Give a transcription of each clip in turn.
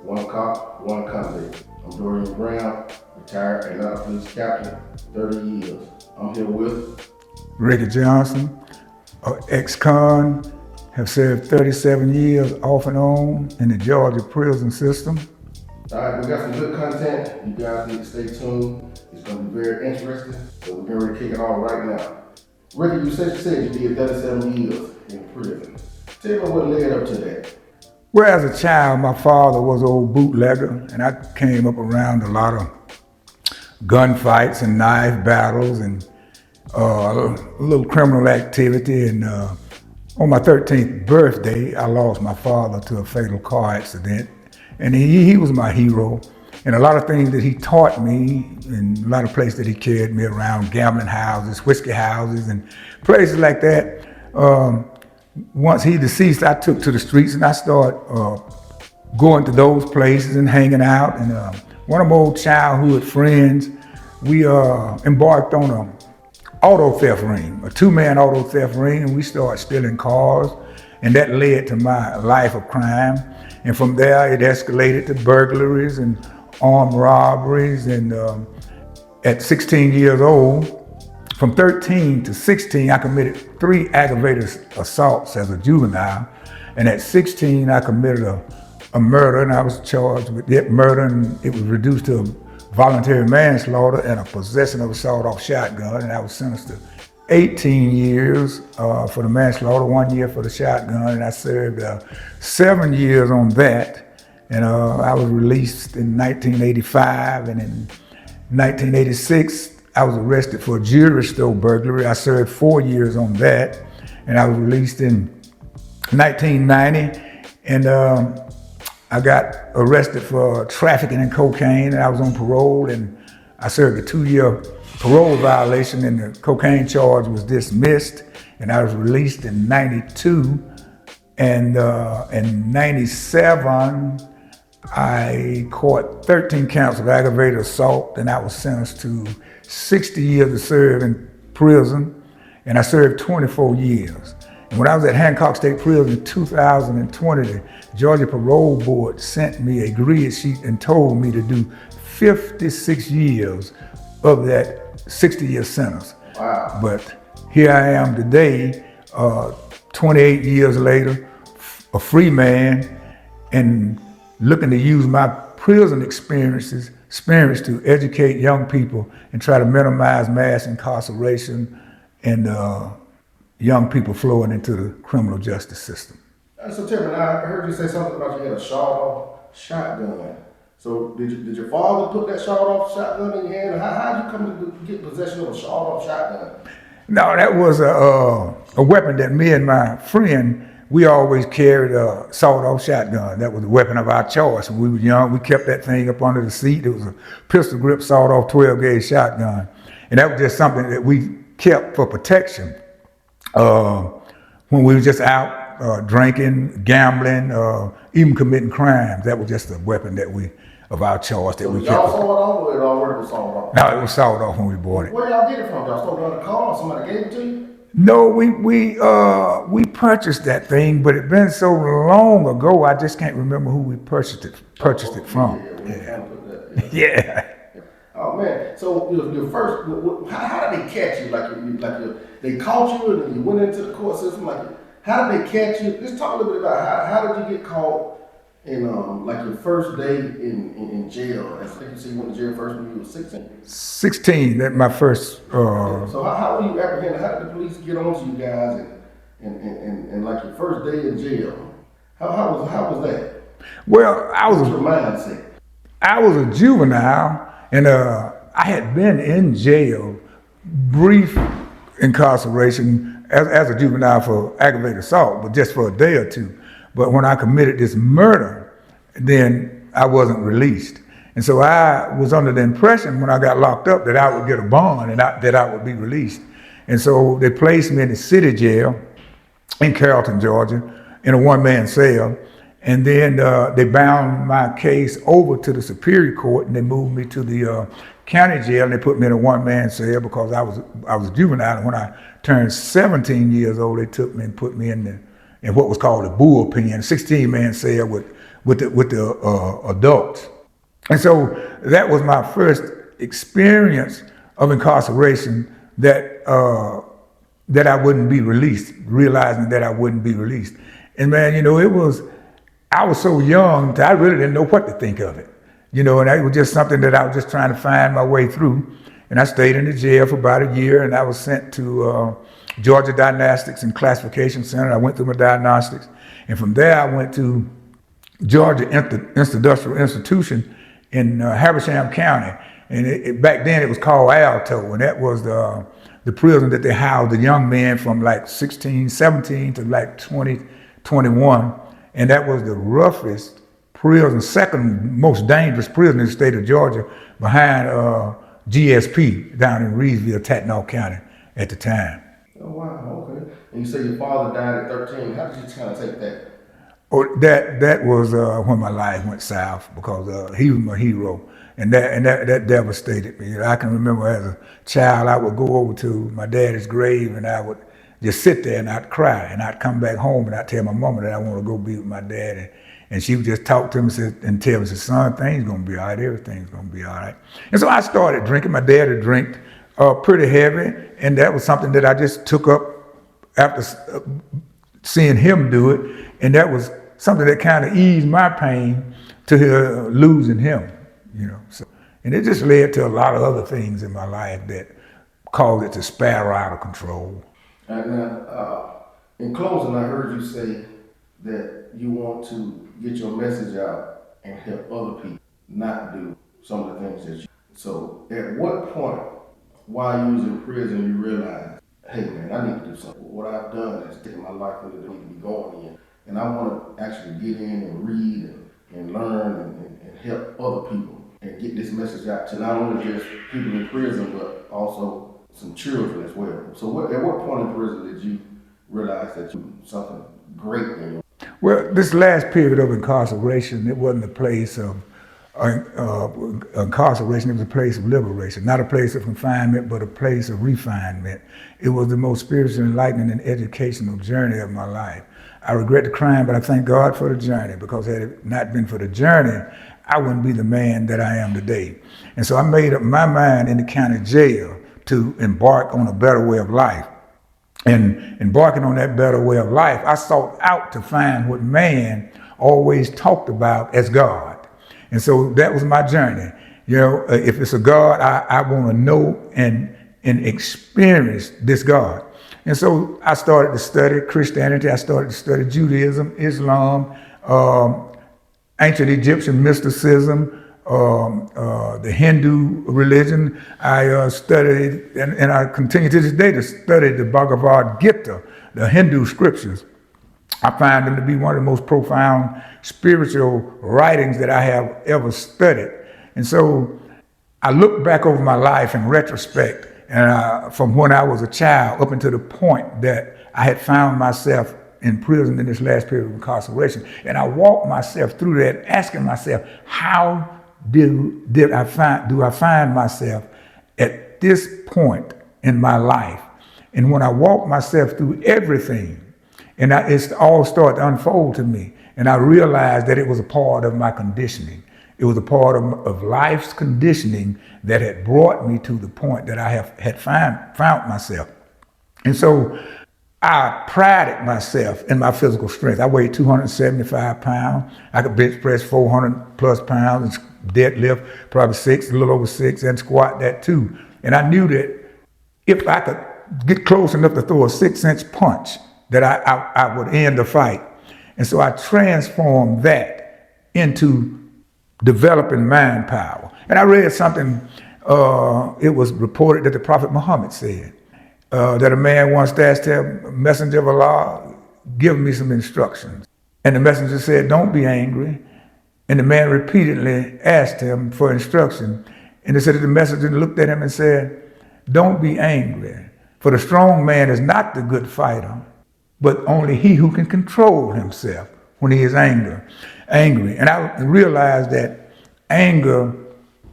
one cop, one convict. I'm Dorian Brown, retired Atlanta police captain, 30 years. I'm here with Ricky Johnson, ex-con, have served 37 years off and on in the Georgia prison system. All right, we got some good content. You guys need to stay tuned. It's going to be very interesting. So we're getting ready to kick it off right now. Ricky, you said you did 37 years in prison. Tell me what led up to that. Well, as a child, my father was an old bootlegger, and I came up around a lot of gunfights and knife battles and a little criminal activity. And on my 13th birthday, I lost my father to a fatal car accident. And he was my hero. And a lot of things that he taught me, and a lot of places that he carried me around, gambling houses, whiskey houses, and places like that. Once he deceased, I took to the streets and I started going to those places and hanging out. And one of my old childhood friends, we embarked on an auto theft ring, a two-man auto theft ring, and we started stealing cars. And that led to my life of crime. And from there, it escalated to burglaries and armed robberies. And at 16 years old, from 13 to 16, I committed 3 aggravated assaults as a juvenile. And at 16, I committed a murder, and I was charged with that murder, and it was reduced to voluntary manslaughter and a possession of a sawed-off shotgun. And I was sentenced to 18 years for the manslaughter, 1 year for the shotgun, and I served 7 years on that. And I was released in 1985, and in 1986, I was arrested for a jewelry store burglary. I served 4 years on that, and I was released in 1990, and I got arrested for trafficking in cocaine, and I was on parole, and I served a 2-year parole violation, and the cocaine charge was dismissed, and I was released in 92. And in 97, I caught 13 counts of aggravated assault, and I was sentenced to 60 years to serve in prison, and I served 24 years. And when I was at Hancock State Prison in 2020, the Georgia Parole Board sent me a grid sheet and told me to do 56 years of that 60-year sentence. Wow. But here I am today, 28 years later, a free man, and looking to use my prison experience to educate young people and try to minimize mass incarceration and young people flowing into the criminal justice system. So tell me, I heard you say something about you had a sawed-off shotgun. So did your father put that sawed-off shotgun in your hand? How did you come to get possession of a sawed-off shotgun? No, that was a weapon that me and my friend, we always carried a sawed-off shotgun. That was the weapon of our choice. When we were young, we kept that thing up under the seat. It was a pistol grip sawed-off 12-gauge shotgun. And that was just something that we kept for protection. When we were just out drinking, gambling, even committing crimes, that was just a weapon of our choice that we kept. Y'all sawed off, or it already was sawed off? No, it was sawed off when we bought it. Where y'all get it from? Y'all stole it on the car, or somebody gave it to you? No, we purchased that thing, but it's been so long ago, I just can't remember who we purchased it from. Yeah. Oh man, so your first, how did they catch you? They caught you and then you went into the court system. How did they catch you? Just talk a little bit about how did you get caught in your first day in jail? I think you said you went to jail first when you were 16. 16, that's my first. So how were you apprehended? How did the police get on to you guys and like your first day in jail? How was that? Well, What's your mindset? I was a juvenile, and I had been in jail, brief incarceration as a juvenile for aggravated assault, but just for a day or two. But when I committed this murder, then I wasn't released. And so I was under the impression when I got locked up that I would get a bond and that I would be released. And so they placed me in the city jail in Carrollton, Georgia, in a one-man cell. And then they bound my case over to the Superior Court, and they moved me to the county jail, and they put me in a one-man cell because I was a juvenile. And when I turned 17 years old, they took me and put me in what was called a bullpen, 16-man cell with with the adults. And so that was my first experience of incarceration that I wouldn't be released, realizing that I wouldn't be released. And man, I was so young that I really didn't know what to think of it. And it was just something that I was just trying to find my way through. And I stayed in the jail for about a year, and I was sent to Georgia Diagnostics and Classification Center. I went through my diagnostics. And from there, I went to Georgia Industrial Institution in Habersham County. And back then it was called Alto, and that was the prison that they housed the young men from like 16, 17 to like 20, 21. And that was the roughest prison, second most dangerous prison in the state of Georgia, behind GSP down in Reedsville, Tatnall County at the time. Oh, wow, okay. And you say your father died at 13. How did you kind of take that? Oh, that was when my life went south, because he was my hero, and that devastated me. I can remember as a child, I would go over to my daddy's grave, and I would just sit there and I'd cry, and I'd come back home and I'd tell my mama that I want to go be with my daddy, and she would just talk to me and tell me, son, things gonna be all right, everything's gonna be all right. And so I started drinking. My daddy drank pretty heavy, and that was something that I just took up after seeing him do it. And that was something that kind of eased my pain to losing him, So, and it just led to a lot of other things in my life that caused it to spiral out of control. And now, in closing, I heard you say that you want to get your message out and help other people not do some of the things that you. So, at what point, while you was in prison, you realized, hey man, I need to do something. What I've done is taken my life where it need to be going in. And I want to actually get in and read and learn and help other people and get this message out to not only just people in prison, but also some children as well. So at what point in prison did you realize that you did something great in your life? Well, this last period of incarceration, it wasn't a place of incarceration, it was a place of liberation, not a place of confinement, but a place of refinement. It was the most spiritual, enlightening, and educational journey of my life. I regret the crime, but I thank God for the journey, because had it not been for the journey, I wouldn't be the man that I am today. And so I made up my mind in the county jail to embark on a better way of life. And embarking on that better way of life, I sought out to find what man always talked about as God. And so that was my journey. If it's a God, I want to know and experience this God. And so I started to study Christianity. I started to study Judaism, Islam, ancient Egyptian mysticism, the Hindu religion. I studied, and I continue to this day to study the Bhagavad Gita, the Hindu scriptures. I find them to be one of the most profound spiritual writings that I have ever studied. And so I look back over my life in retrospect, and from when I was a child up until the point that I had found myself in prison in this last period of incarceration. And I walked myself through that, asking myself, how do I find myself at this point in my life? And when I walked myself through everything, and it all started to unfold to me, and I realized that it was a part of my conditioning. It was a part of life's conditioning that had brought me to the point that I had found myself. And so I prided myself in my physical strength. I weighed 275 pounds. I could bench press 400 plus pounds and deadlift probably a little over 6, and squat that too. And I knew that if I could get close enough to throw a 6-inch punch, that I would end the fight. And so I transformed that into developing mind power. And I read something, it was reported that the Prophet Muhammad said, that a man once asked him, Messenger of Allah, give me some instructions. And the messenger said, don't be angry. And the man repeatedly asked him for instruction. And they said that the messenger looked at him and said, don't be angry, for the strong man is not the good fighter, but only he who can control himself when he is angry. And I realized that anger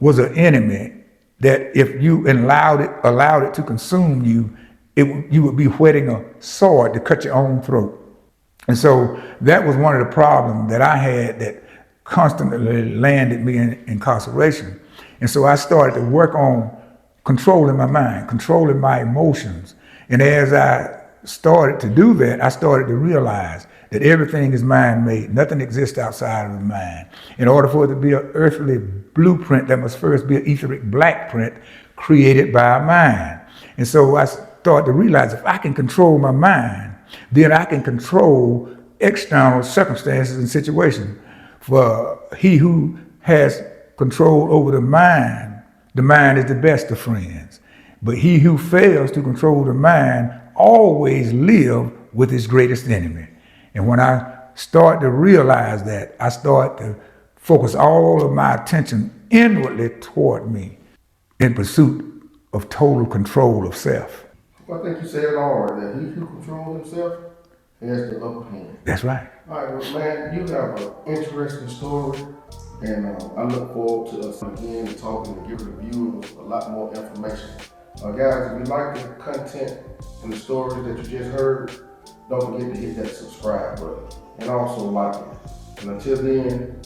was an enemy, that if you allowed it to consume you, you would be whetting a sword to cut your own throat. And so that was one of the problems that I had, constantly landed me in incarceration. And so I started to work on controlling my mind, controlling my emotions. And as I started to do that, I started to realize that everything is mind-made. Nothing exists outside of the mind. In order for it to be an earthly blueprint, there must first be an etheric black print created by a mind. And so I started to realize if I can control my mind, then I can control external circumstances and situations. For he who has control over the mind is the best of friends. But he who fails to control the mind always live with his greatest enemy. And when I start to realize that, I start to focus all of my attention inwardly toward me in pursuit of total control of self. Well, I think you said it all right there. He who controls himself has the upper hand. That's right. All right, well, man, you have an interesting story, and I look forward to us again talking and giving the viewers a lot more information. Guys, if you like the content and the stories that you just heard, don't forget to hit that subscribe button and also like it. And until then,